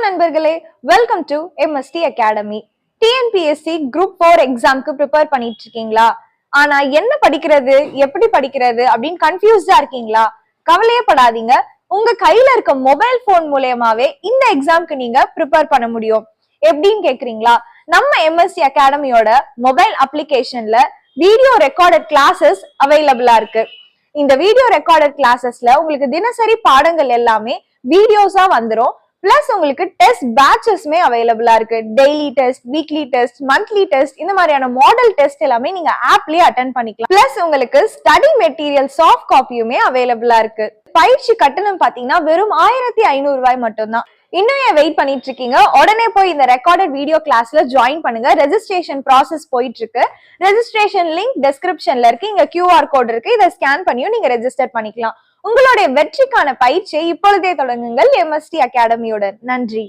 நண்பர்களே, welcome to MST academy. TNPSC group 4 எக்ஸாம்க்கு prepare பண்ணிட்டு இருக்கீங்களா? ஆனா என்ன படிக்கிறது, எப்படி படிக்கிறது அப்படின்னு கன்ஃபியூஸ்டா இருக்கீங்களா? கவலையே படாதீங்க. உங்க கையில இருக்க மொபைல் போன் மூலமாவே இந்த எக்ஸாம்க்கு நீங்க ப்ரிப்பேர் பண்ண முடியும். எப்படின்னு கேக்குறீங்களா? நம்ம MST அகாடமியோட மொபைல் அப்ளிகேஷன்ல வீடியோ ரெக்கார்டட் கிளாஸஸ் அவைலபிளா இருக்கு. இந்த வீடியோ ரெக்கார்டட் கிளாஸஸ்ல உங்களுக்கு தினசரி பாடங்கள் எல்லாமே வீடியோஸா வந்துரும். பிளஸ் உங்களுக்கு டெஸ்ட் பேட்சஸ்மே அவைலபிளா இருக்கு. Daily test, weekly test, monthly test, இந்த மாதிரியான மாடல் டெஸ்ட் எல்லாமே நீங்க ஆப்லயே அட்டென்ட் பண்ணிக்கலாம். பிளஸ் உங்களுக்கு ஸ்டடி மெட்டீரியல் சாஃப்ட் காப்பியுமே அவைலபிளா இருக்கு. பயிற்சி கட்டணம் பாத்தீங்கன்னா வெறும் 1500 ரூபாய் மட்டும்தான். இன்னும் ஏன் வெயிட் பண்ணிட்டு இருக்கீங்க? உடனே போய் இந்த ரெக்கார்டட் வீடியோ கிளாஸ்ல ஜாயின் பண்ணுங்க. ரெஜிஸ்ட்ரேஷன் ப்ராசஸ் போயிட்டு இருக்கு. ரெஜிஸ்ட்ரேஷன் லிங்க் டிஸ்கிரிப்ஷன்ல இருக்கு. இங்க QR கோட் இருக்கு. இதை ஸ்கேன் பண்ணியும் நீங்க ரெஜிஸ்டர் பண்ணிக்கலாம். உங்களுடைய வெற்றிக்கான பயிற்சியை இப்பொழுதே தொடங்குங்கள் MST அகாடமியோட. நன்றி.